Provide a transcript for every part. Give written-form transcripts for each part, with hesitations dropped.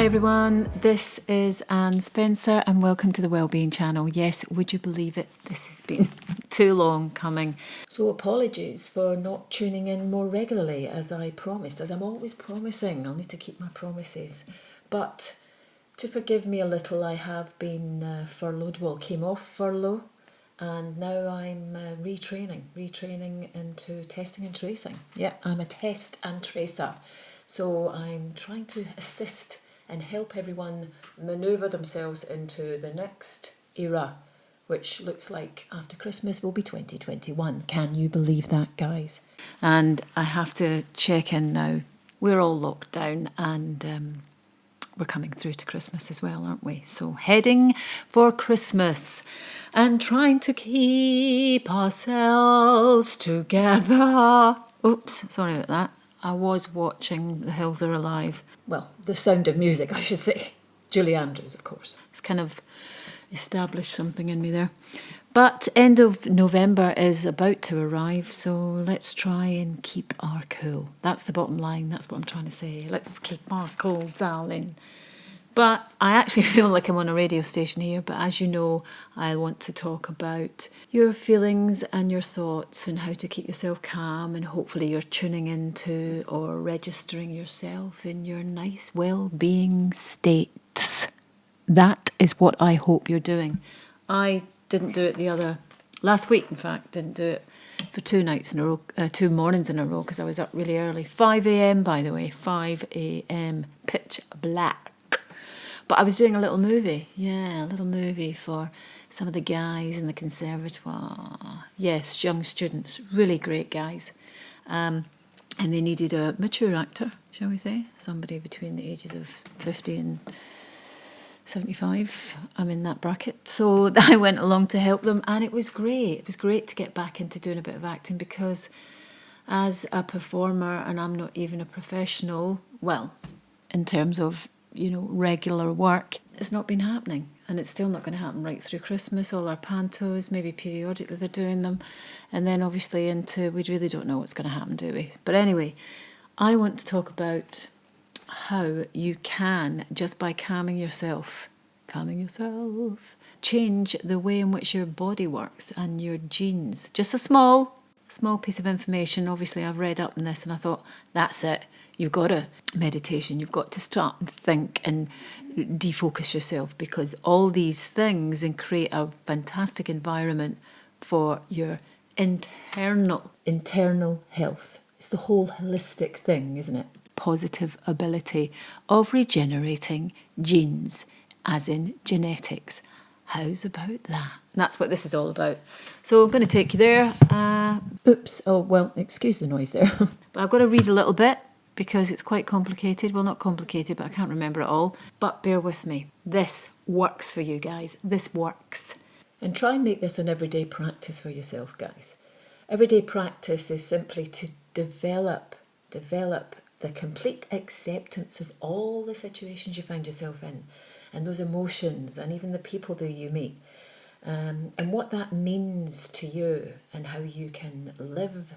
everyone, this is Anne Spencer and welcome to the Wellbeing channel. Yes, would you believe it? This has been too long coming. So apologies for not tuning in more regularly as I promised, as I'm always promising. I'll need to keep my promises. But to forgive me a little, I have been furloughed, well, came off furlough, and now I'm retraining into testing and tracing. Yeah, I'm a test and tracer. So I'm trying to assist and help everyone manoeuvre themselves into the next era, which looks like after Christmas will be 2021. Can you believe that, guys? And I have to check in now. We're all locked down and we're coming through to Christmas as well, aren't we? So heading for Christmas and trying to keep ourselves together. Oops, sorry about that. I was watching The Hills Are Alive. Well, The Sound of Music, I should say. Julie Andrews, of course. It's kind of established something in me there. But end of November is about to arrive, so let's try and keep our cool. That's the bottom line. That's what I'm trying to say. Let's keep our cool, darling. But I actually feel like I'm on a radio station here, but as you know, I want to talk about your feelings and your thoughts and how to keep yourself calm, and hopefully you're tuning into or registering yourself in your nice well-being states. That is what I hope you're doing. I didn't do it last week, in fact, didn't do it for 2 nights in a row, 2 mornings in a row, because I was up really early. 5 a.m, by the way, 5 a.m, pitch black. But I was doing a little movie for some of the guys in the conservatoire. Yes, young students, really great guys. And they needed a mature actor, shall we say, somebody between the ages of 50 and 75. I'm in that bracket. So I went along to help them, and it was great. It was great to get back into doing a bit of acting, because as a performer, and I'm not even a professional, well, in terms of, regular work, it's not been happening, and it's still not going to happen right through Christmas. All our pantos, maybe periodically they're doing them, and then obviously we really don't know what's going to happen, do we? But anyway, I want to talk about how you can, just by calming yourself, change the way in which your body works and your genes. Just a small piece of information. Obviously, I've read up on this and I thought, that's it. You've got to meditation. You've got to start and think and defocus yourself, because all these things and create a fantastic environment for your internal health. It's the whole holistic thing, isn't it? Positive ability of regenerating genes, as in genetics. How's about that? That's what this is all about. So I'm going to take you there. Excuse the noise there. But I've got to read a little bit, because it's quite complicated. Well, not complicated, but I can't remember it all. But bear with me. This works for you guys. This works. And try and make this an everyday practice for yourself, guys. Everyday practice is simply to develop the complete acceptance of all the situations you find yourself in, and those emotions, and even the people that you meet, and what that means to you, and how you can live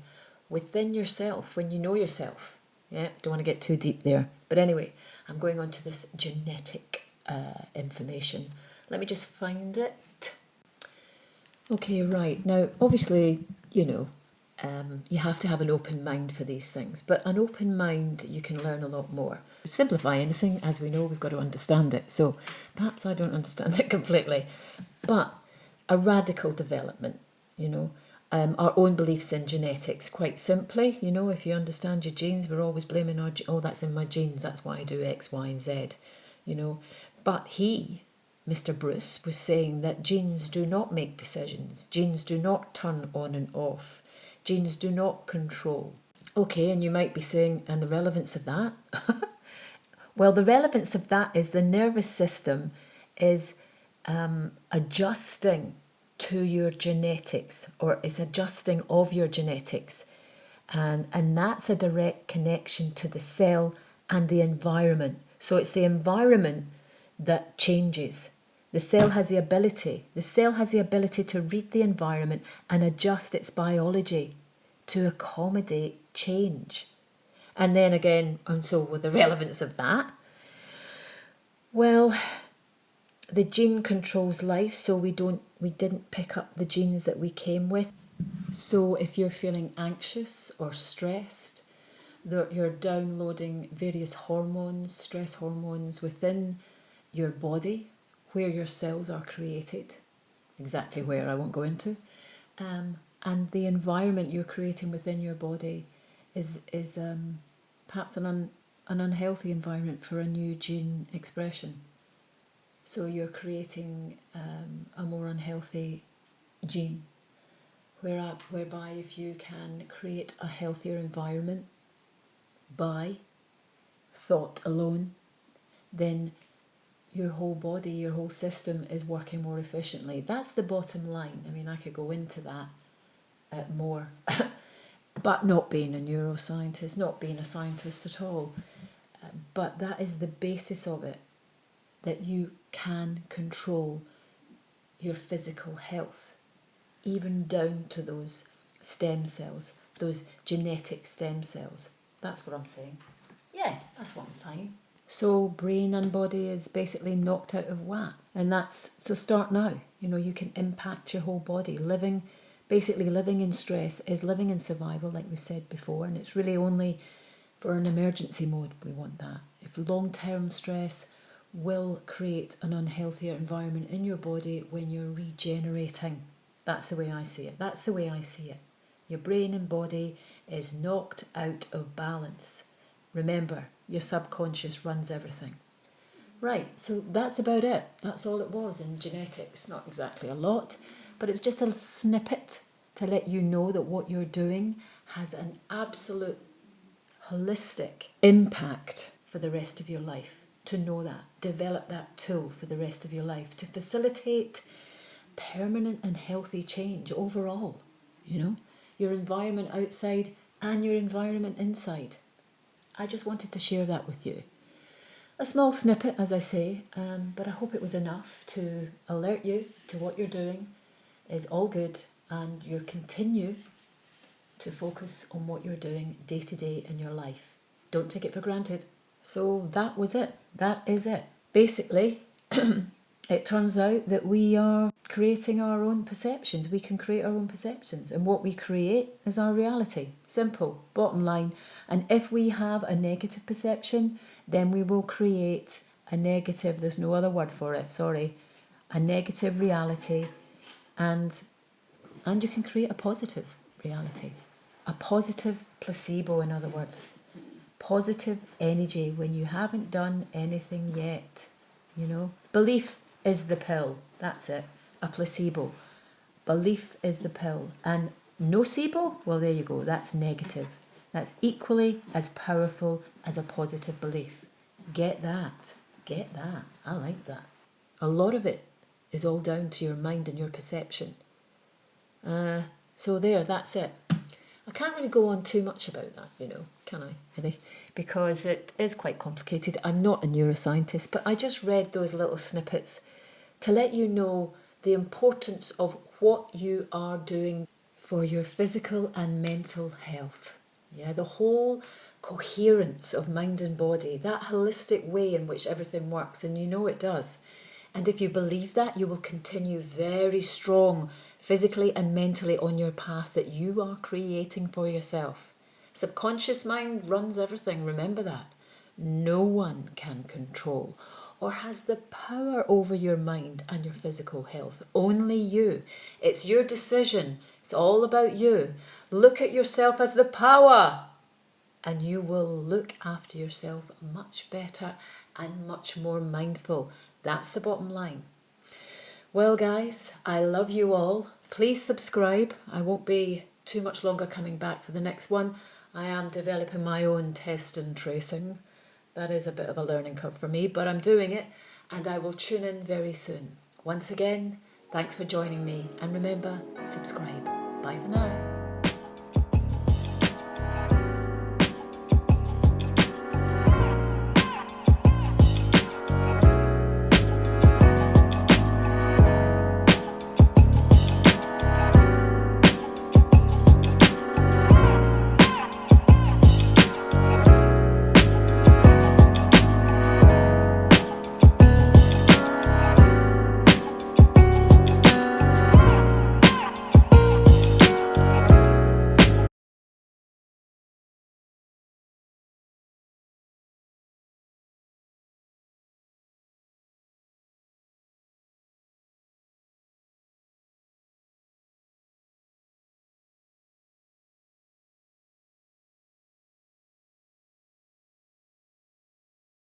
within yourself when you know yourself. Yeah, don't want to get too deep there. But anyway, I'm going on to this genetic information. Let me just find it. Okay, right. Now, obviously, you have to have an open mind for these things. But an open mind, you can learn a lot more. Simplify anything, as we know, we've got to understand it. So perhaps I don't understand it completely. But a radical development, our own beliefs in genetics, quite simply. If you understand your genes, we're always blaming that's in my genes, that's why I do X, Y, and Z, But Mr. Bruce, was saying that genes do not make decisions. Genes do not turn on and off. Genes do not control. Okay, and you might be saying, and the relevance of that? Well, the relevance of that is the nervous system is adjusting to your genetics, or is adjusting of your genetics, and that's a direct connection to the cell and the environment. So it's the environment that changes. The cell has the ability to read the environment and adjust its biology to accommodate change. And then again, and so with the relevance of that, Well, the gene controls life, so we didn't pick up the genes that we came with. So if you're feeling anxious or stressed, you're downloading various hormones, stress hormones within your body where your cells are created. Exactly where, I won't go into. And the environment you're creating within your body is perhaps an unhealthy environment for a new gene expression. So you're creating a more unhealthy gene, whereby if you can create a healthier environment by thought alone, then your whole body, your whole system is working more efficiently. That's the bottom line. I mean, I could go into that more, but not being a neuroscientist, not being a scientist at all. But that is the basis of it, that you can control your physical health, even down to those stem cells, those genetic stem cells. That's what I'm saying. Yeah, that's what I'm saying. So brain and body is basically knocked out of whack. And so start now. You can impact your whole body. Basically living in stress is living in survival, like we said before, and it's really only for an emergency mode we want that. If long-term stress will create an unhealthier environment in your body when you're regenerating. That's the way I see it. That's the way I see it. Your brain and body is knocked out of balance. Remember, your subconscious runs everything. Right, so that's about it. That's all it was in genetics. Not exactly a lot, but it was just a snippet to let you know that what you're doing has an absolute holistic impact for the rest of your life. To know that, develop that tool for the rest of your life to facilitate permanent and healthy change overall. Your environment outside and your environment inside. I just wanted to share that with you. A small snippet, as I say, but I hope it was enough to alert you to what you're doing is all good, and you continue to focus on what you're doing day to day in your life. Don't take it for granted. So that was it. That is it. Basically, it turns out that we are creating our own perceptions. We can create our own perceptions, and what we create is our reality. Simple, bottom line. And if we have a negative perception, then we will create a negative, there's no other word for it, sorry, a negative reality, and you can create a positive reality. A positive placebo, in other words. Positive energy when you haven't done anything yet. Belief is the pill. That's it. A placebo. Belief is the pill. And nocebo, well, there you go. That's negative. That's equally as powerful as a positive belief. Get that. Get that. I like that. A lot of it is all down to your mind and your perception. So there, that's it. I can't really go on too much about that, can I? Really? Because it is quite complicated. I'm not a neuroscientist, but I just read those little snippets to let you know the importance of what you are doing for your physical and mental health. Yeah, the whole coherence of mind and body, that holistic way in which everything works, and it does. And if you believe that, you will continue very strong physically and mentally on your path that you are creating for yourself. Subconscious mind runs everything, remember that. No one can control or has the power over your mind and your physical health. Only you. It's your decision. It's all about you. Look at yourself as the power, and you will look after yourself much better and much more mindful. That's the bottom line. Well, guys, I love you all. Please subscribe. I won't be too much longer coming back for the next one. I am developing my own test and tracing. That is a bit of a learning curve for me, but I'm doing it, and I will tune in very soon. Once again, thanks for joining me, and remember, subscribe. Bye for now.